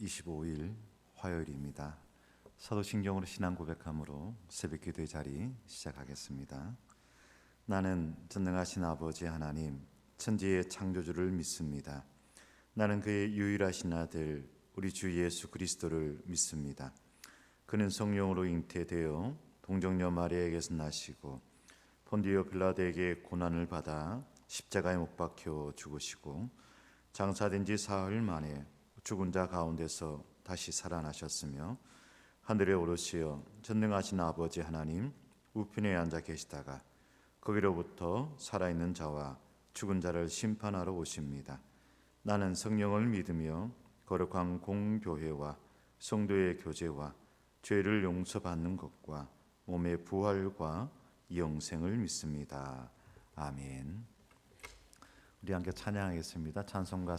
25일 화요일입니다. 사도신경으로 신앙 고백함으로 새벽 기도의 자리 시작하겠습니다. 나는 전능하신 아버지 하나님, 천지의 창조주를 믿습니다. 나는 그의 유일하신 아들 우리 주 예수 그리스도를 믿습니다. 그는 성령으로 잉태되어 동정녀 마리아에게서 나시고 본디오 빌라도에게 고난을 받아 십자가에 못 박혀 죽으시고 장사된 지 사흘 만에 죽은 자 가운데서 다시 살아나셨으며 하늘에 오르시어 전능하신 아버지 하나님 우편에 앉아 계시다가 거기로부터 살아있는 자와 죽은 자를 심판하러 오십니다. 나는 성령을 믿으며 거룩한 공교회와 성도의 교제와 죄를 용서받는 것과 몸의 부활과 영생을 믿습니다. 아멘. 우리 함께 찬양하겠습니다. 찬송가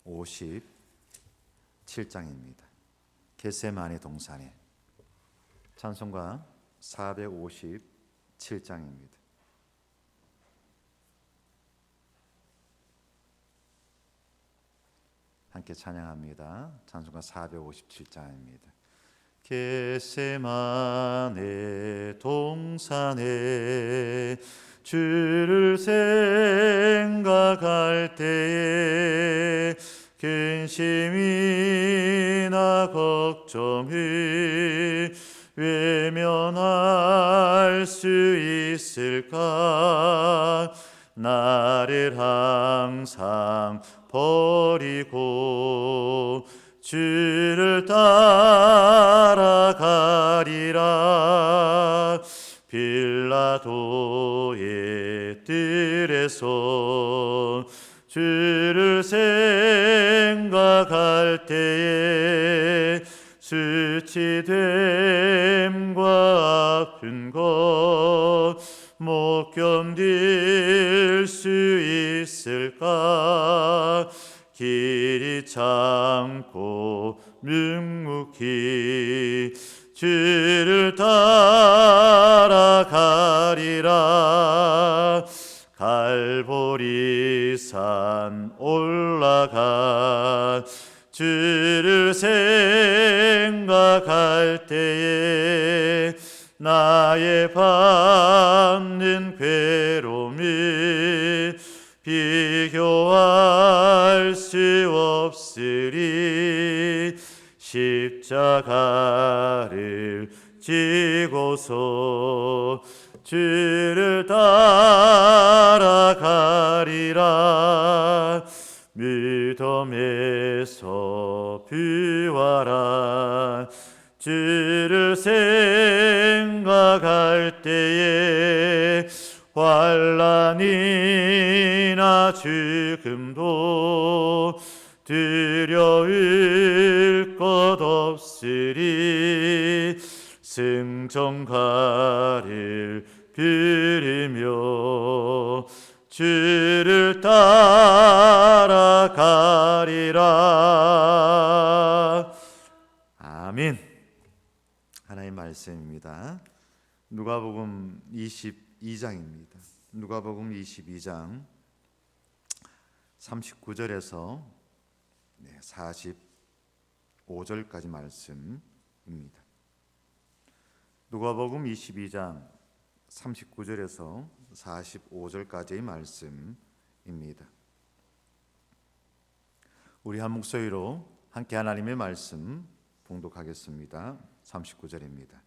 457장입니다. 겟세마네 동산에. 찬송가 457장입니다. 함께 찬양합니다. 찬송가 457장입니다. 겟세마네 동산에 주를 생각할 때에 근심이나 걱정을 외면할 수 있을까? 나를 항상 버리고 주를 따라가리라. 빌라도의 뜰에서 주를 생각할 때에 수치됨과 아픈 것 못 견딜 수 있을까? 길이 참고 묵묵히 주를 따라가리라. 갈보리산 올라가 주를 생각할 때에 나의 받는 괴로움을 비교할 수 없으리. 십자가를 지고서 주를 따라가리라. 무덤에서 부활한 주를 생각할 때에 환난이나 죽음도 두려울 것 없으리. 승전가를 부르며 주를 따라가리라. 아멘. 하나님의 말씀입니다. 누가복음 22장입니다. 누가복음 22장 39절에서 45절까지 말씀입니다. 누가복음 22장 39절에서 45절까지의 말씀입니다. 우리 한 목소리로 함께 하나님의 말씀 봉독하겠습니다. 39절입니다.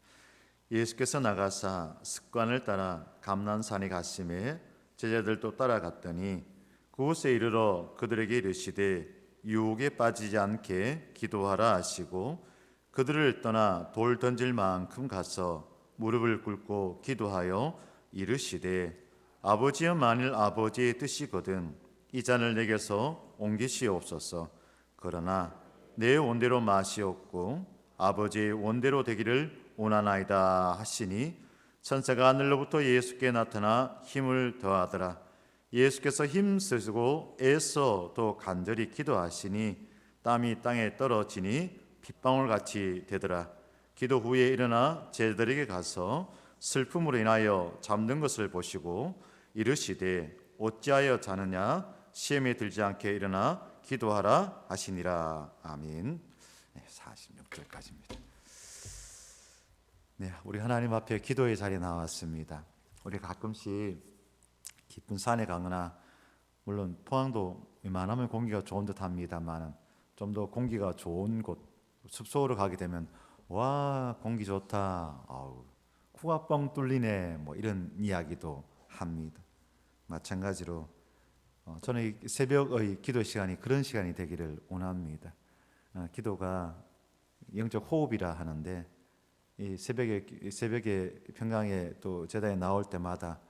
예수께서 나가사 습관을 따라 감난산에 가심에 제자들도 따라갔더니 그곳에 이르러 그들에게 이르시되 유혹에 빠지지 않게 기도하라 하시고 그들을 떠나 돌 던질 만큼 가서 무릎을 꿇고 기도하여 이르시되 아버지여 만일 아버지의 뜻이거든 이 잔을 내게서 옮기시옵소서. 그러나 내 원대로 마시옵고 아버지의 원대로 되기를 원하나이다 하시니 천사가 하늘로부터 예수께 나타나 힘을 더하더라. 예수께서 힘쓰시고 애써 더 간절히 기도하시니 땀이 땅에 떨어지니 빗방울같이 되더라. 기도 후에 일어나 제자들에게 가서 슬픔으로 인하여 잠든 것을 보시고 이르시되 어찌하여 자느냐? 시험에 들지 않게 일어나 기도하라 하시니라. 아멘. 네, 46절까지입니다. 네, 우리 하나님 앞에 기도의 자리에 나왔습니다. 우리 가끔씩 깊은 산에 가거나, 물론 포항도 웬만하면 공기가 좋은 듯 합니다만, 좀 더 공기가 좋은 곳, 숲속으로 가게 되면 와, 공기 좋다, 아우, 코가 뻥 뚫리네, 뭐 이런 이야기도 합니다. 마찬가지로 저는 이 새벽의 기도 시간이 그런 시간이 되기를 원합니다. 기도가 영적 호흡이라 하는데, 이 새벽에 평강에 또 제단에 나올 때마다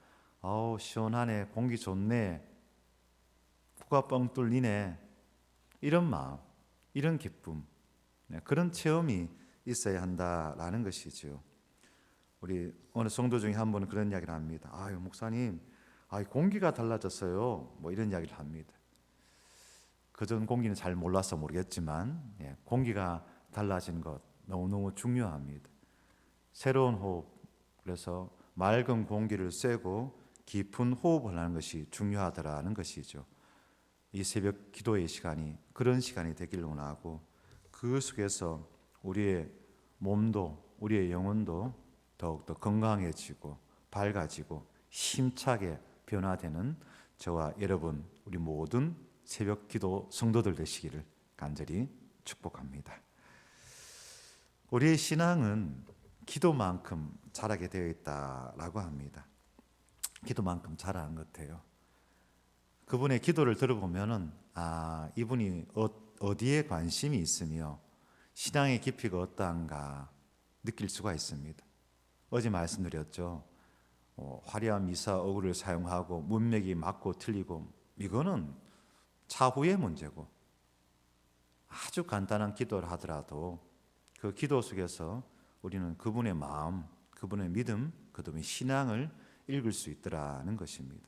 아우 시원하네, 공기 좋네, 코가 뻥 뚫리네, 이런 마음, 이런 기쁨, 그런 체험이 있어야 한다라는 것이죠. 우리 어느 성도 중에 한 분은 그런 이야기를 합니다. 아유 목사님, 공기가 달라졌어요, 뭐 이런 이야기를 합니다. 그전 공기는 잘 몰라서 모르겠지만 공기가 달라진 것 너무너무 중요합니다. 새로운 호흡, 그래서 맑은 공기를 쐬고 깊은 호흡을 하는 것이 중요하더라는 것이죠. 이 새벽 기도의 시간이 그런 시간이 되기를 원하고, 그 속에서 우리의 몸도 우리의 영혼도 더욱더 건강해지고 밝아지고 힘차게 변화되는 저와 여러분, 우리 모든 새벽 기도 성도들 되시기를 간절히 축복합니다. 우리의 신앙은 기도만큼 자라게 되어 있다라고 합니다. 기도만큼 자라는 것 같아요. 그분의 기도를 들어보면은 이분이 어디에 관심이 있으며 신앙의 깊이가 어떠한가 느낄 수가 있습니다. 어제 말씀드렸죠. 화려한 미사 어구를 사용하고 문맥이 맞고 틀리고, 이거는 차후의 문제고, 아주 간단한 기도를 하더라도 그 기도 속에서 우리는 그분의 마음, 그분의 믿음, 그분의 신앙을 읽을 수 있더라는 것입니다.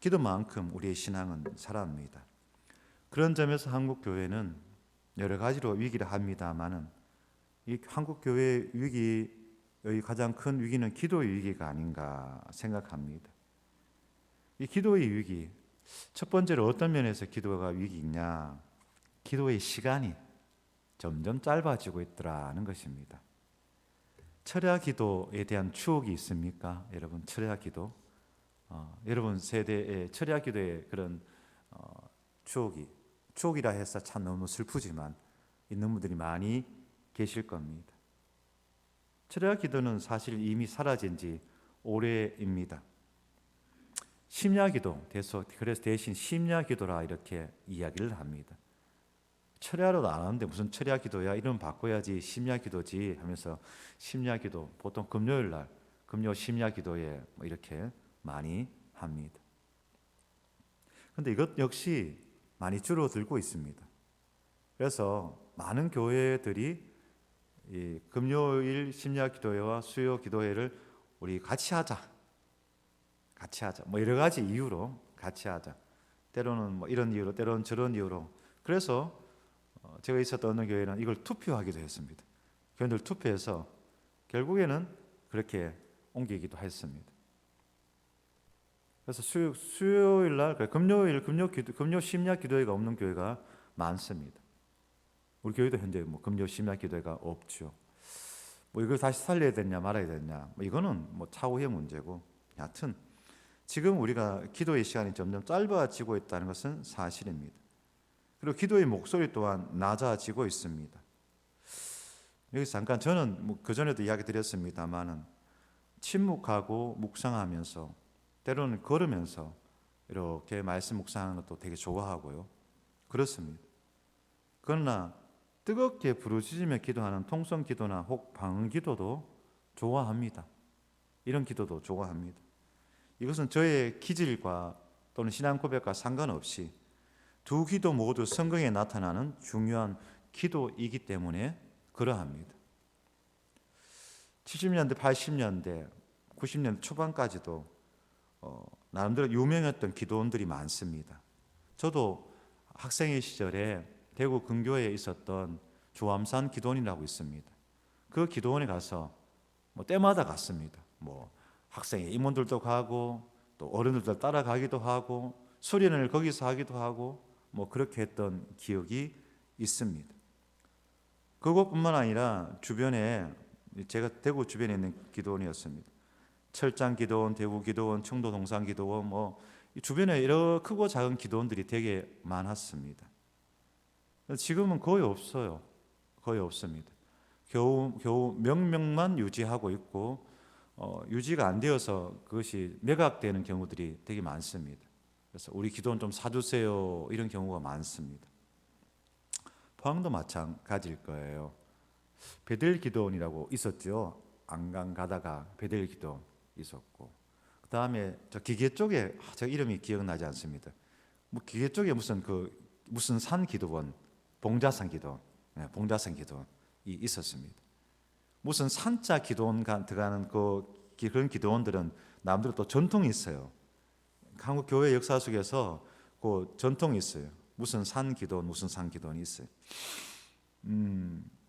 기도만큼 우리의 신앙은 살아납니다. 그런 점에서 한국 교회는 여러 가지로 위기를 합니다만은, 이 한국 교회의 위기의 가장 큰 위기는 기도의 위기가 아닌가 생각합니다. 이 기도의 위기, 첫 번째로 어떤 면에서 기도가 위기냐? 기도의 시간이 점점 짧아지고 있더라는 것입니다. 철야 기도에 대한 추억이 있습니까? 여러분, 철야 기도, 여러분 세대의 철야 기도의 그런 추억이라 해서 참 너무 슬프지만 있는 분들이 많이 계실 겁니다. 철야 기도는 사실 이미 사라진 지 오래입니다. 심야 기도, 그래서 대신 심야 기도라 이렇게 이야기를 합니다. 철야로 안 하는데 무슨 철야 기도야, 이름 바꿔야지 심야 기도지 하면서 심야 기도, 보통 금요일 날 금요 심야 기도에 뭐 이렇게 많이 합니다. 그런데 이것 역시 많이 줄어들고 있습니다. 그래서 많은 교회들이 이 금요일 심야 기도회와 수요 기도회를 우리 같이 하자, 뭐 여러 가지 이유로 같이 하자, 때로는 뭐 이런 이유로, 때로는 저런 이유로. 그래서 제가 있었던 어느 교회는 이걸 투표하기도 했습니다. 교회들 투표해서 결국에는 그렇게 옮기기도 했습니다. 그래서 수요일 날, 금요 심야 기도회가 없는 교회가 많습니다. 우리 교회도 현재 뭐 금요 심야 기도회가 없죠. 뭐 이걸 다시 살려야 되냐 말아야 되냐, 뭐 이거는 뭐 차후의 문제고, 여하튼 지금 우리가 기도의 시간이 점점 짧아지고 있다는 것은 사실입니다. 그리고 기도의 목소리 또한 낮아지고 있습니다. 여기서 잠깐, 저는 뭐 그전에도 이야기 드렸습니다만은 침묵하고 묵상하면서, 때로는 걸으면서 이렇게 말씀 묵상하는 것도 되게 좋아하고요. 그렇습니다. 그러나 뜨겁게 부르짖으며 기도하는 통성 기도나 혹 방언 기도도 좋아합니다. 이런 기도도 좋아합니다. 이것은 저의 기질과 또는 신앙 고백과 상관없이 두 기도 모두 성경에 나타나는 중요한 기도이기 때문에 그러합니다. 70년대, 80년대, 90년대 초반까지도 나름대로 유명했던 기도원들이 많습니다. 저도 학생의 시절에 대구 근교에 있었던 조암산 기도원이라고 있습니다. 그 기도원에 가서 뭐 때마다 갔습니다. 뭐 학생의 임원들도 가고 또 어른들도 따라가기도 하고 수련을 거기서 하기도 하고 뭐 그렇게 했던 기억이 있습니다. 그것뿐만 아니라 주변에 제가 대구 주변에 있는 기도원이었습니다. 철장 기도원, 대구 기도원, 청도 동산 기도원 이 주변에 여러 크고 작은 기도원들이 되게 많았습니다. 지금은 거의 없어요. 거의 없습니다. 겨우 명명만 유지하고 있고 유지가 안 되어서 그것이 매각되는 경우들이 되게 많습니다. 그래서 우리 기도원 좀 사주세요 이런 경우가 많습니다. 포항도 마찬가지일 거예요. 베델 기도원이라고 있었죠. 안강 가다가 베델 기도원 있었고, 그 다음에 저 기계 쪽에 저 이름이 기억나지 않습니다. 뭐 기계 쪽에 무슨 산 기도원, 봉자산 기도원, 봉자산 기도원이 있었습니다. 무슨 산자 기도원 들어가는 그런 기도원들은 남들 또 전통이 있어요. 한국 교회 역사 속에서 그 전통이 있어요. 무슨 산 기도원, 무슨 산 기도원이 있어요.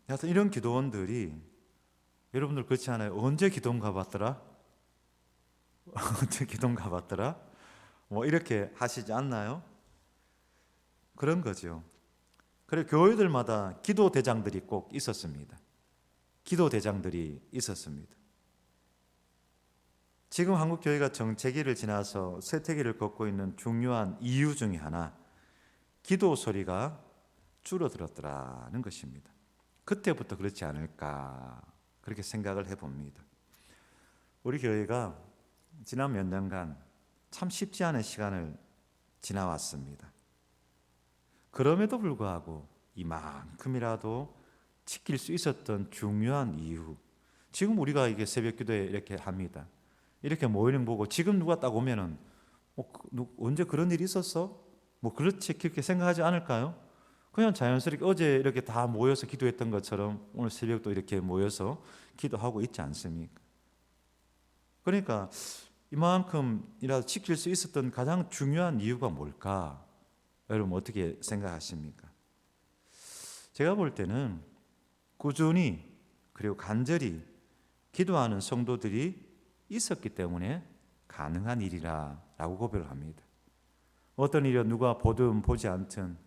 하여튼 이런 기도원들이 여러분들 그렇지 않아요? 언제 기도원 가봤더라? 언제 기도원 가봤더라? 뭐 이렇게 하시지 않나요? 그런 거죠. 그리고 교회들마다 기도 대장들이 꼭 있었습니다. 기도 대장들이 있었습니다. 지금 한국 교회가 정체기를 지나서 쇠퇴기를 걷고 있는 중요한 이유 중에 하나, 기도 소리가 줄어들었더라는 것입니다. 그때부터 그렇지 않을까 그렇게 생각을 해봅니다. 우리 교회가 지난 몇 년간 참 쉽지 않은 시간을 지나왔습니다. 그럼에도 불구하고 이만큼이라도 지킬 수 있었던 중요한 이유, 지금 우리가 이게 새벽 기도에 이렇게 합니다. 이렇게 모이는 보고 지금 누가 딱 오면은 언제 그런 일이 있었어? 뭐 그렇지 그렇게 생각하지 않을까요? 그냥 자연스럽게 어제 이렇게 다 모여서 기도했던 것처럼 오늘 새벽도 이렇게 모여서 기도하고 있지 않습니까? 그러니까 이만큼이라도 지킬 수 있었던 가장 중요한 이유가 뭘까? 여러분 어떻게 생각하십니까? 제가 볼 때는 꾸준히 그리고 간절히 기도하는 성도들이 있었기 때문에 가능한 일이라고 고백을 합니다. 어떤 일이 누가 보든 보지 않든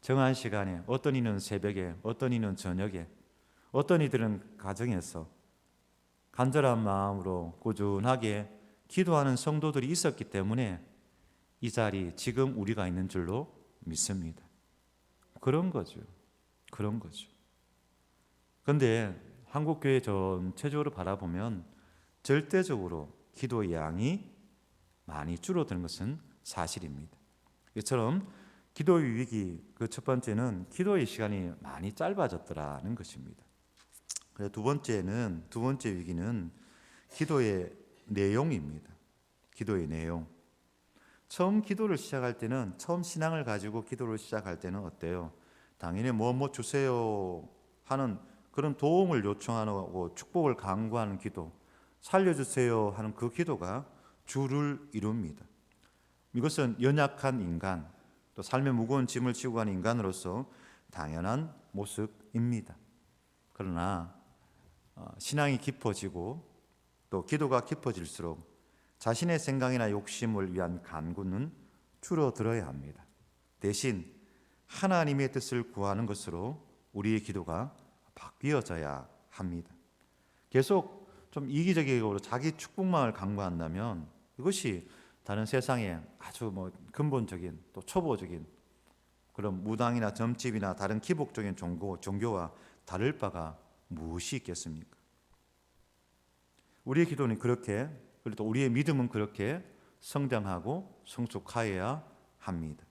정한 시간에, 어떤 이는 새벽에, 어떤 이는 저녁에, 어떤 이들은 가정에서 간절한 마음으로 꾸준하게 기도하는 성도들이 있었기 때문에 이 자리 지금 우리가 있는 줄로 믿습니다. 그런 거죠. 그런 거죠. 그런데 한국교회 전체적으로 바라보면 절대적으로 기도의 양이 많이 줄어드는 것은 사실입니다. 이처럼 기도의 위기, 그 첫 번째는 기도의 시간이 많이 짧아졌더라는 것입니다. 두 번째 위기는 기도의 내용입니다. 기도의 내용. 처음 기도를 시작할 때는, 처음 신앙을 가지고 기도를 시작할 때는 어때요? 당연히 뭐 주세요 하는 그런 도움을 요청하고 축복을 간구하는 기도, 살려주세요 하는 그 기도가 주를 이룹니다. 이것은 연약한 인간, 또 삶의 무거운 짐을 지고 가는 인간으로서 당연한 모습입니다. 그러나 신앙이 깊어지고 또 기도가 깊어질수록 자신의 생각이나 욕심을 위한 간구는 줄어들어야 합니다. 대신 하나님의 뜻을 구하는 것으로 우리의 기도가 바뀌어져야 합니다. 계속 좀 이기적으로 자기 축복만을 간구한다면 이것이 다른 세상에 아주 근본적인 또 초보적인 그런 무당이나 점집이나 다른 기복적인 종교와 다를 바가 무엇이 있겠습니까? 우리의 기도는 그렇게, 그리고 또 우리의 믿음은 그렇게 성장하고 성숙하여야 합니다.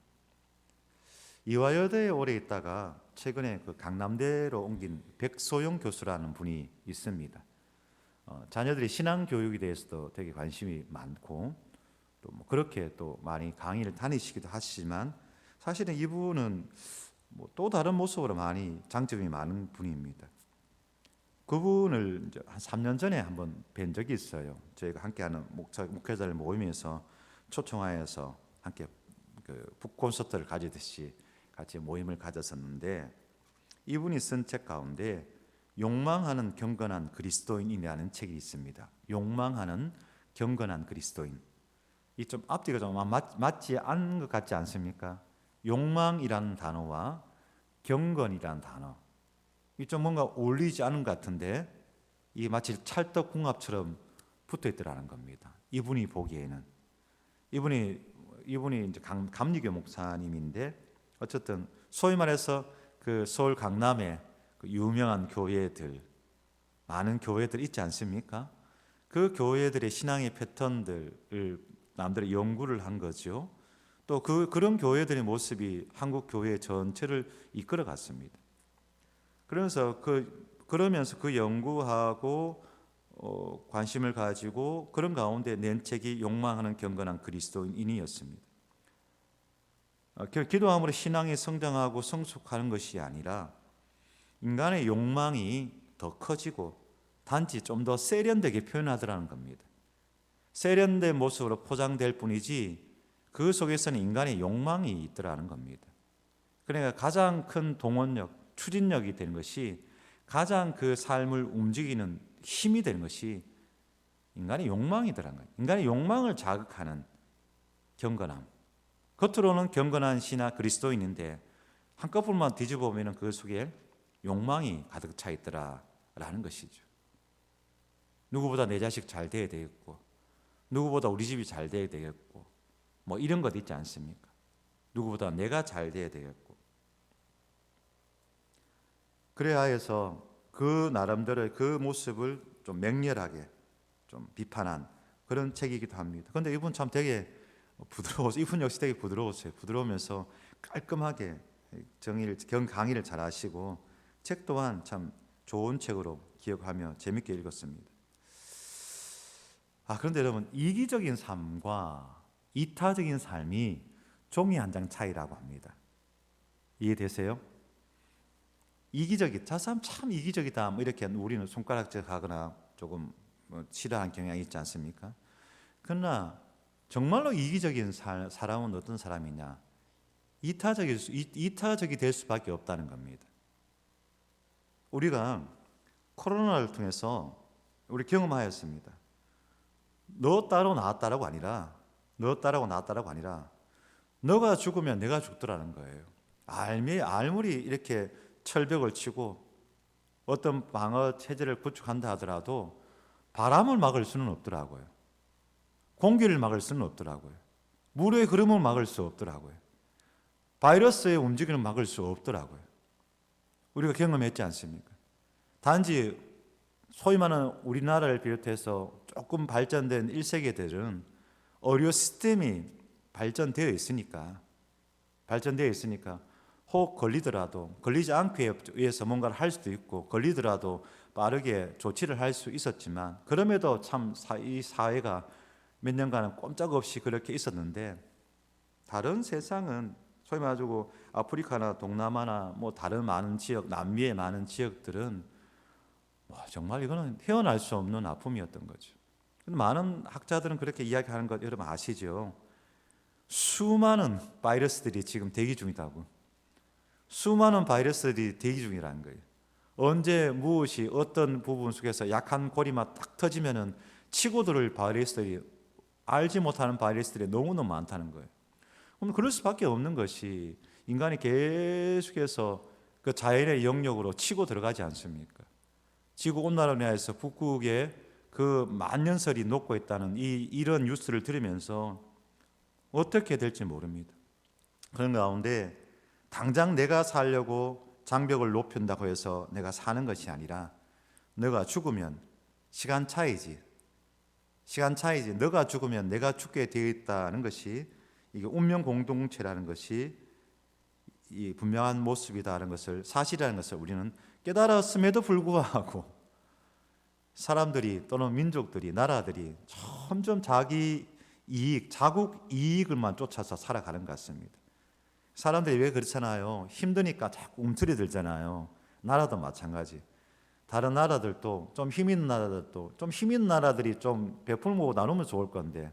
이화여대에 오래 있다가 최근에 그 강남대로 옮긴 백소영 교수라는 분이 있습니다. 자녀들이 신앙 교육에 대해서도 되게 관심이 많고 또 그렇게 또 많이 강의를 다니시기도 하시지만 사실은 이분은 또 다른 모습으로 많이 장점이 많은 분입니다. 그분을 이제 한 3년 전에 한번 뵌 적이 있어요. 저희가 함께하는 목회자들 모임에서 초청하여서 함께 북 콘서트를 가지듯이 같이 모임을 가졌었는데 이분이 쓴 책 가운데 욕망하는 경건한 그리스도인이라는 책이 있습니다. 욕망하는 경건한 그리스도인. 이 좀 앞뒤가 좀 맞지 않은 것 같지 않습니까? 욕망이라는 단어와 경건이라는 단어, 이 좀 뭔가 어울리지 않은 것 같은데 이 마치 찰떡궁합처럼 붙어 있더라는 겁니다. 이분이 보기에는 이분이 이제 감리교 목사님인데, 어쨌든 소위 말해서 그 서울 강남에 그 유명한 교회들, 많은 교회들 있지 않습니까? 그 교회들의 신앙의 패턴들을 남들이 연구를 한 거죠. 또 그런 교회들의 모습이 한국 교회 전체를 이끌어 갔습니다. 그러면서 그 연구하고 관심을 가지고 그런 가운데 낸 책이 욕망하는 경건한 그리스도인이었습니다. 기도함으로 신앙이 성장하고 성숙하는 것이 아니라 인간의 욕망이 더 커지고 단지 좀 더 세련되게 표현하더라는 겁니다. 세련된 모습으로 포장될 뿐이지 그 속에서는 인간의 욕망이 있더라는 겁니다. 그러니까 가장 큰 동원력, 추진력이 되는 것이, 가장 그 삶을 움직이는 힘이 되는 것이 인간의 욕망이더라는 거예요. 인간의 욕망을 자극하는 경건함. 겉으로는 경건한 신하 그리스도인인데 한꺼풀만 뒤집어 보면 그 속에 욕망이 가득 차 있더라라는 것이죠. 누구보다 내 자식 잘 돼야 되겠고, 누구보다 우리 집이 잘 돼야 되겠고, 뭐 이런 것 있지 않습니까? 누구보다 내가 잘 돼야 되겠고. 그래야 해서 그 나름대로의 그 모습을 좀 맹렬하게 좀 비판한 그런 책이기도 합니다. 그런데 이분 참 되게 부드러워서, 이분 역시 되게 부드러웠어요. 부드러우면서 깔끔하게 강의를 잘 하시고, 책 또한 참 좋은 책으로 기억하며 재밌게 읽었습니다. 그런데 여러분, 이기적인 삶과 이타적인 삶이 종이 한 장 차이라고 합니다. 이해되세요? 저 사람 참 이기적이다, 뭐 이렇게 우리는 손가락질하거나 조금 싫어하는 경향이 있지 않습니까? 그러나 정말로 이기적인 사람은 어떤 사람이냐? 이타적이 될 수밖에 없다는 겁니다. 우리가 코로나를 통해서 우리 경험하였습니다. 너 따로 나 따라고 아니라, 너가 죽으면 내가 죽더라는 거예요. 알물이 이렇게 철벽을 치고 어떤 방어 체제를 구축한다 하더라도 바람을 막을 수는 없더라고요. 공기를 막을 수는 없더라고요. 물의 흐름을 막을 수 없더라고요. 바이러스의 움직임을 막을 수 없더라고요. 우리가 경험했지 않습니까? 단지 소위 말하는 우리나라를 비롯해서 조금 발전된 1세계들은 의료 시스템이 발전되어 있으니까 혹 걸리더라도 걸리지 않기 위해서 뭔가를 할 수도 있고, 걸리더라도 빠르게 조치를 할 수 있었지만, 그럼에도 참 이 사회가 몇 년간은 꼼짝없이 그렇게 있었는데, 다른 세상은 소위 말하고 아프리카나 동남아나 뭐 다른 많은 지역, 남미의 많은 지역들은 정말 이거는 헤어날 수 없는 아픔이었던 거죠. 많은 학자들은 그렇게 이야기하는 것 여러분 아시죠? 수많은 바이러스들이 지금 대기 중이라고. 수많은 바이러스들이 대기 중이라는 거예요. 언제 무엇이 어떤 부분 속에서 약한 고리만 딱 터지면은 치고 들을 바이러스들이, 알지 못하는 바이러스들이 너무너무 많다는 거예요. 그럼 그럴 수밖에 없는 것이, 인간이 계속해서 그 자연의 영역으로 치고 들어가지 않습니까? 지구온난화로 인해서 북극에 그 만년설이 녹고 있다는 이런 뉴스를 들으면서 어떻게 될지 모릅니다. 그런 가운데 당장 내가 살려고 장벽을 높인다고 해서 내가 사는 것이 아니라, 너가 죽으면 시간 차이지. 너가 죽으면 내가 죽게 되어 있다는 것이, 이게 운명 공동체라는 것이 이 분명한 모습이다라는 것을, 사실이라는 것을 우리는 깨달았음에도 불구하고 사람들이 또는 민족들이, 나라들이 점점 자기 이익, 자국 이익을만 쫓아서 살아가는 것 같습니다. 사람들이 왜 그렇잖아요. 힘드니까 자꾸 움츠러들잖아요. 나라도 마찬가지. 다른 나라들도 좀 힘 있는 나라들이 좀 베풀고 나누면 좋을 건데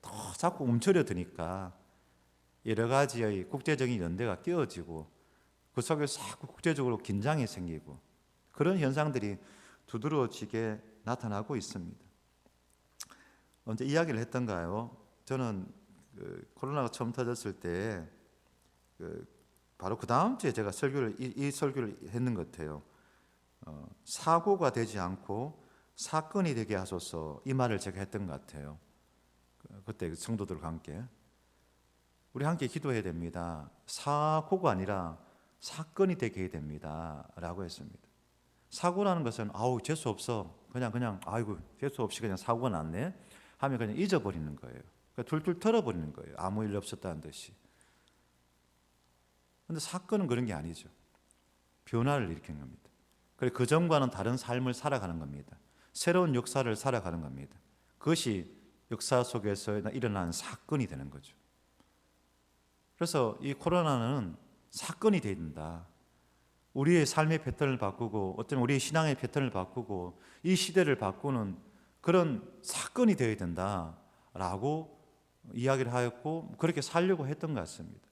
더 자꾸 움츠러드니까 여러 가지의 국제적인 연대가 깨어지고 그 속에서 자꾸 국제적으로 긴장이 생기고 그런 현상들이 두드러지게 나타나고 있습니다. 언제 이야기를 했던가요? 저는 코로나가 처음 터졌을 때 바로 그 다음 주에 제가 이 설교를 했는 것 같아요. 사고가 되지 않고 사건이 되게 하소서, 이 말을 제가 했던 것 같아요. 그때 성도들과 함께 우리 함께 기도해야 됩니다. 사고가 아니라 사건이 되게 해야 됩니다 라고 했습니다. 사고라는 것은 재수 없어, 그냥 아이고 재수 없이 그냥 사고가 났네 하면 그냥 잊어버리는 거예요. 그러니까 툴툴 털어버리는 거예요. 아무 일 없었다는 듯이. 그런데 사건은 그런 게 아니죠. 변화를 일으키는 겁니다. 그리고 그 전과는 다른 삶을 살아가는 겁니다. 새로운 역사를 살아가는 겁니다. 그것이 역사 속에서 일어난 사건이 되는 거죠. 그래서 이 코로나는 사건이 되어야 된다. 우리의 삶의 패턴을 바꾸고 어떤 우리의 신앙의 패턴을 바꾸고 이 시대를 바꾸는 그런 사건이 되어야 된다라고 이야기를 하였고 그렇게 살려고 했던 것 같습니다.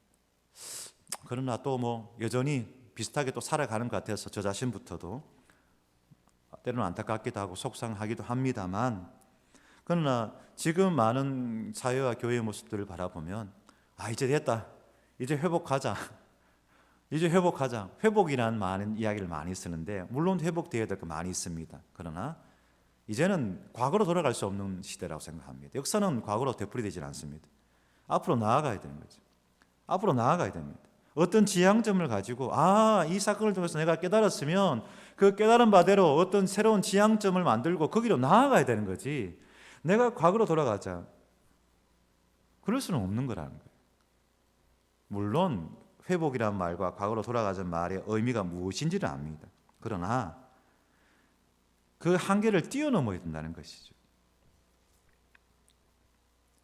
그러나 또 여전히 비슷하게 또 살아가는 것 같아서 저 자신부터도 때로는 안타깝기도 하고 속상하기도 합니다만, 그러나 지금 많은 사회와 교회의 모습들을 바라보면 이제 됐다, 이제 회복하자, 이제 회복하자. 회복이라는 많은 이야기를 많이 쓰는데 물론 회복되어야 될 거 많이 있습니다. 그러나 이제는 과거로 돌아갈 수 없는 시대라고 생각합니다. 역사는 과거로 되풀이되지 않습니다. 앞으로 나아가야 되는 거죠. 앞으로 나아가야 됩니다. 어떤 지향점을 가지고 이 사건을 통해서 내가 깨달았으면 그 깨달은 바대로 어떤 새로운 지향점을 만들고 거기로 나아가야 되는 거지, 내가 과거로 돌아가자, 그럴 수는 없는 거라는 거예요. 물론 회복이란 말과 과거로 돌아가자는 말의 의미가 무엇인지를 압니다. 그러나 그 한계를 뛰어넘어야 된다는 것이죠.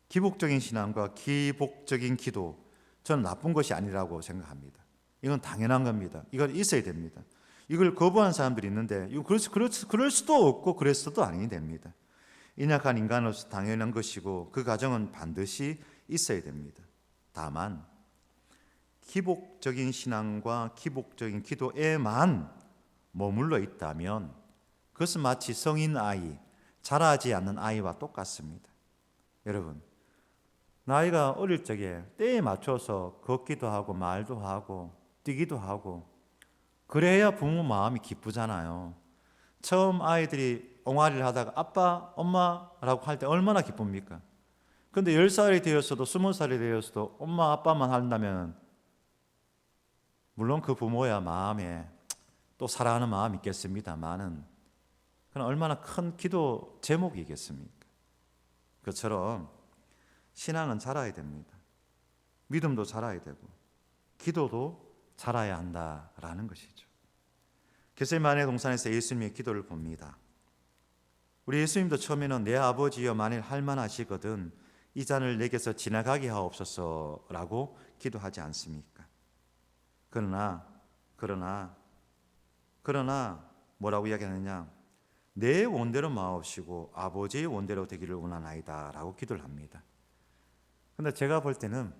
기복적인 신앙과 기복적인 기도, 저는 나쁜 것이 아니라고 생각합니다. 이건 당연한 겁니다. 이건 있어야 됩니다. 이걸 거부하는 사람들이 있는데 그럴 수도 없고 그랬어도 아니 됩니다. 인약한 인간으로서 당연한 것이고 그 과정은 반드시 있어야 됩니다. 다만 기복적인 신앙과 기복적인 기도에만 머물러 있다면 그것은 마치 성인 아이, 자라지 않는 아이와 똑같습니다. 여러분, 나이가 어릴 적에 때에 맞춰서 걷기도 하고 말도 하고 뛰기도 하고 그래야 부모 마음이 기쁘잖아요. 처음 아이들이 옹알이를 하다가 아빠, 엄마라고 할 때 얼마나 기쁩니까? 근데 10살이 되었어도 20살이 되었어도 엄마, 아빠만 한다면 물론 그 부모야 마음에 또 사랑하는 마음이 있겠습니다만은 그건 얼마나 큰 기도 제목이겠습니까? 그처럼 신앙은 자라야 됩니다. 믿음도 자라야 되고 기도도 자라야 한다라는 것이죠. 겟세마네 동산에서 예수님의 기도를 봅니다. 우리 예수님도 처음에는 내 아버지여 만일 할만하시거든 이 잔을 내게서 지나가게 하옵소서라고 기도하지 않습니까? 그러나 뭐라고 이야기하느냐? 내 원대로 마옵시고 아버지의 원대로 되기를 원하나이다 라고 기도를 합니다. 그런데 제가 볼 때는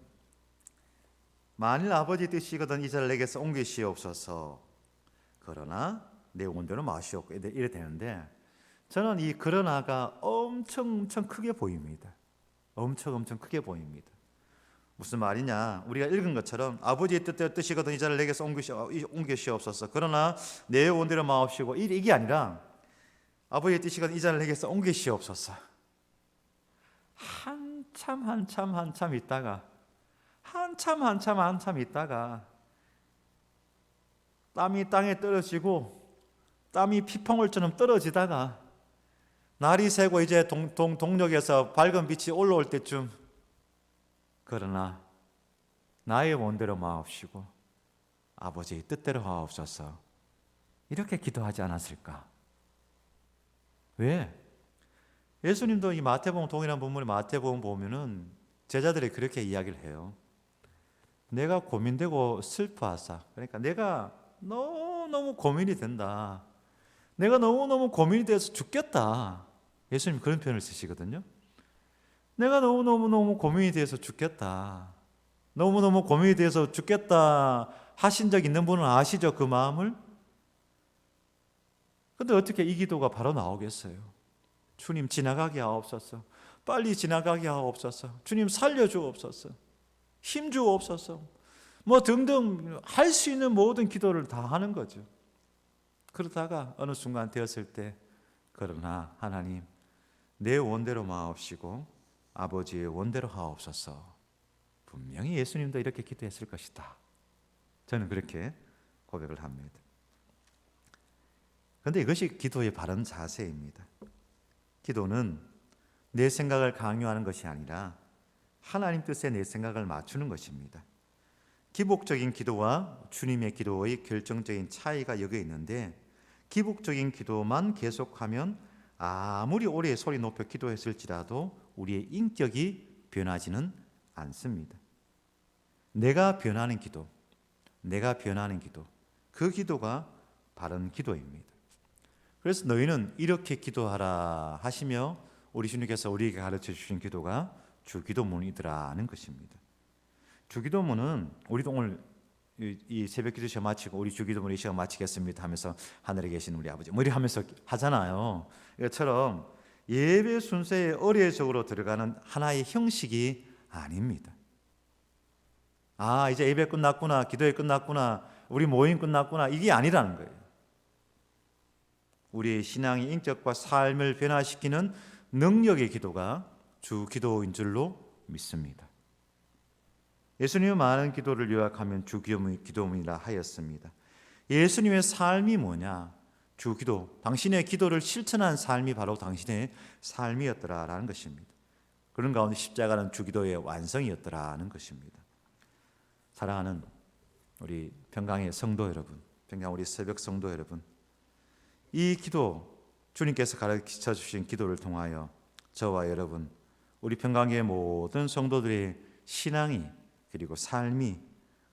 만일 아버지 뜻이거든 이 잔을 내게서 옮기시옵소서, 그러나 내 원대로 마시옵고 이래 되는데, 저는 이 그러나가 엄청 크게 보입니다. 엄청 크게 보입니다. 무슨 말이냐? 우리가 읽은 것처럼 아버지의 뜻이거든 이 잔을 내게서 옮기시옵소서, 그러나 내 원대로 마옵시고 이게 아니라 아버지의 뜻이거든 이 잔을 내게서 옮기시옵소서. 한참 있다가 땀이 땅에 떨어지고 땀이 피방울처럼 떨어지다가 날이 새고 이제 동력에서 밝은 빛이 올라올 때쯤 그러나 나의 원대로 마옵시고 아버지의 뜻대로 하옵소서, 이렇게 기도하지 않았을까? 왜? 예수님도 이 마태복음 동일한 본문의 마태복음 보면은 제자들이 그렇게 이야기를 해요. 내가 고민되고 슬퍼하사, 그러니까 내가 너무 고민이 된다, 내가 너무 고민이 돼서 죽겠다. 예수님 그런 표현을 쓰시거든요. 내가 너무 고민이 돼서 죽겠다, 너무 고민이 돼서 죽겠다 하신 적 있는 분은 아시죠? 그 마음을. 근데 어떻게 이 기도가 바로 나오겠어요? 주님 지나가게 하옵소서, 빨리 지나가게 하옵소서, 주님 살려주옵소서, 힘주옵소서, 뭐 등등 할 수 있는 모든 기도를 다 하는 거죠. 그러다가 어느 순간 되었을 때, 그러나 하나님, 내 원대로 마옵시고 아버지의 원대로 하옵소서. 분명히 예수님도 이렇게 기도했을 것이다. 저는 그렇게 고백을 합니다. 그런데 이것이 기도의 바른 자세입니다. 기도는 내 생각을 강요하는 것이 아니라 하나님 뜻에 내 생각을 맞추는 것입니다. 기복적인 기도와 주님의 기도의 결정적인 차이가 여기 있는데, 기복적인 기도만 계속하면 아무리 오래 소리 높여 기도했을지라도 우리의 인격이 변하지는 않습니다. 내가 변하는 기도, 그 기도가 바른 기도입니다. 그래서 너희는 이렇게 기도하라 하시며 우리 주님께서 우리에게 가르쳐 주신 기도가 주기도문이더라는 것입니다. 주기도문은 우리도 오늘 이 새벽 기도 시간 마치고 우리 주기도문 이 시간 마치겠습니다 하면서 하늘에 계신 우리 아버지 뭐 이렇게 하면서 하잖아요. 이것처럼 예배 순서에 의례적으로 들어가는 하나의 형식이 아닙니다. 아, 이제 예배 끝났구나, 기도회 끝났구나, 우리 모임 끝났구나, 이게 아니라는 거예요. 우리의 신앙의 인격과 삶을 변화시키는 능력의 기도가 주기도인 줄로 믿습니다. 예수님의 많은 기도를 요약하면 주기도문이라 하였습니다. 예수님의 삶이 뭐냐? 주기도, 당신의 기도를 실천한 삶이 바로 당신의 삶이었더라라는 것입니다. 그런 가운데 십자가는 주기도의 완성이었더라는 것입니다. 사랑하는 우리 평강의 성도 여러분, 평강 우리 새벽 성도 여러분, 이 기도, 주님께서 가르쳐 주신 기도를 통하여 저와 여러분, 우리 평강의 모든 성도들의 신앙이 그리고 삶이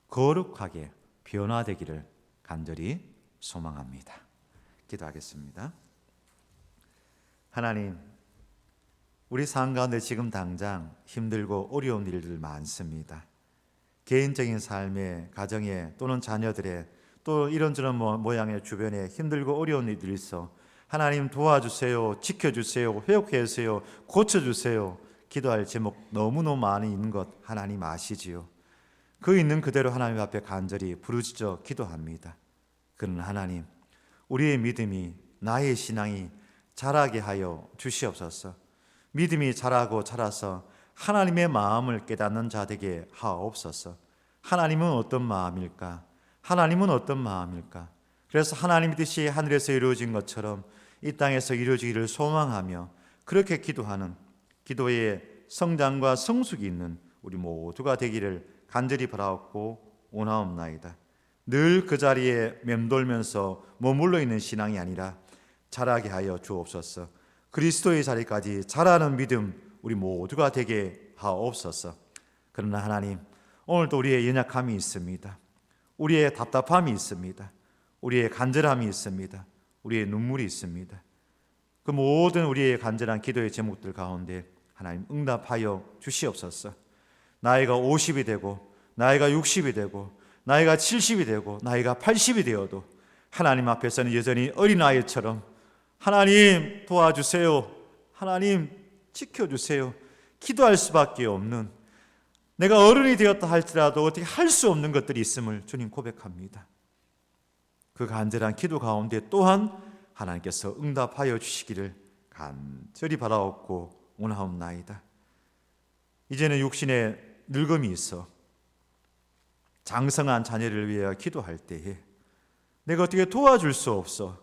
거룩하게 변화되기를 간절히 소망합니다. 기도하겠습니다. 하나님, 우리 삶 가운데 지금 당장 힘들고 어려운 일들 많습니다. 개인적인 삶에, 가정에 또는 자녀들의 또 이런저런 모양의 주변에 힘들고 어려운 일들이 있어 하나님 도와주세요, 지켜주세요, 회복해 주세요, 고쳐주세요 기도할 제목 너무너무 많이 있는 것 하나님 아시지요. 그 있는 그대로 하나님 앞에 간절히 부르짖어 기도합니다. 그러나 하나님, 우리의 믿음이, 나의 신앙이 자라게 하여 주시옵소서. 믿음이 자라고 자라서 하나님의 마음을 깨닫는 자 되게 하옵소서. 하나님은 어떤 마음일까? 하나님은 어떤 마음일까? 그래서 하나님의 뜻이 하늘에서 이루어진 것처럼 이 땅에서 이루어지기를 소망하며 그렇게 기도하는 기도의 성장과 성숙이 있는 우리 모두가 되기를 간절히 바라옵고 원하옵나이다. 늘 그 자리에 맴돌면서 머물러 있는 신앙이 아니라 자라게 하여 주옵소서. 그리스도의 자리까지 자라는 믿음 우리 모두가 되게 하옵소서. 그러나 하나님, 오늘도 우리의 연약함이 있습니다. 우리의 답답함이 있습니다. 우리의 간절함이 있습니다. 우리의 눈물이 있습니다. 그 모든 우리의 간절한 기도의 제목들 가운데 하나님 응답하여 주시옵소서. 나이가 50이 되고 나이가 60이 되고 나이가 70이 되고 나이가 80이 되어도 하나님 앞에서는 여전히 어린아이처럼 하나님 도와주세요, 하나님 지켜주세요 기도할 수밖에 없는, 내가 어른이 되었다 할지라도 어떻게 할 수 없는 것들이 있음을 주님 고백합니다. 그 간절한 기도 가운데 또한 하나님께서 응답하여 주시기를 간절히 바라옵고 원하옵나이다. 이제는 육신에 늙음이 있어 장성한 자녀를 위하여 기도할 때에 내가 어떻게 도와줄 수 없어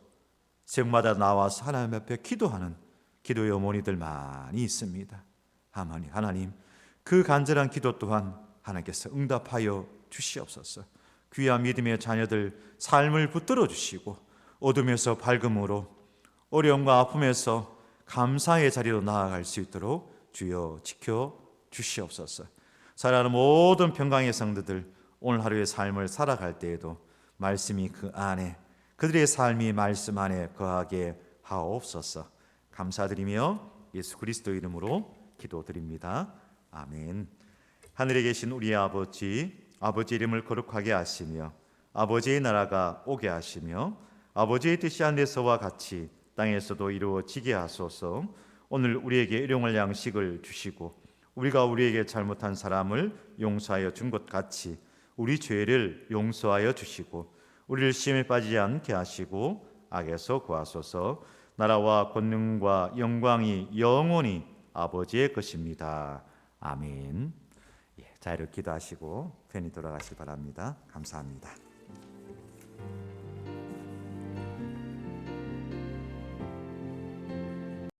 새벽마다 나와서 하나님 앞에 기도하는 기도의 어머니들 많이 있습니다. 하나님, 그 간절한 기도 또한 하나님께서 응답하여 주시옵소서. 귀한 믿음의 자녀들 삶을 붙들어 주시고 어둠에서 밝음으로, 어려움과 아픔에서 감사의 자리로 나아갈 수 있도록 주여 지켜 주시옵소서. 사랑하는 모든 평강의 성도들, 오늘 하루의 삶을 살아갈 때에도 말씀이 그 안에, 그들의 삶이 말씀 안에 거하게 하옵소서. 감사드리며 예수 그리스도 이름으로 기도드립니다. 아멘. 하늘에 계신 우리 아버지, 아버지 이름을 거룩하게 하시며 아버지의 나라가 오게 하시며 아버지의 뜻이 하늘에서와 같이 땅에서도 이루어지게 하소서. 오늘 우리에게 일용할 양식을 주시고 우리가 우리에게 잘못한 사람을 용서하여 준 것 같이 우리 죄를 용서하여 주시고 우리를 시험에 빠지지 않게 하시고 악에서 구하소서. 나라와 권능과 영광이 영원히 아버지의 것입니다. 아멘. 자, 이렇게 기도하시고 편히 돌아가시기 바랍니다. 감사합니다.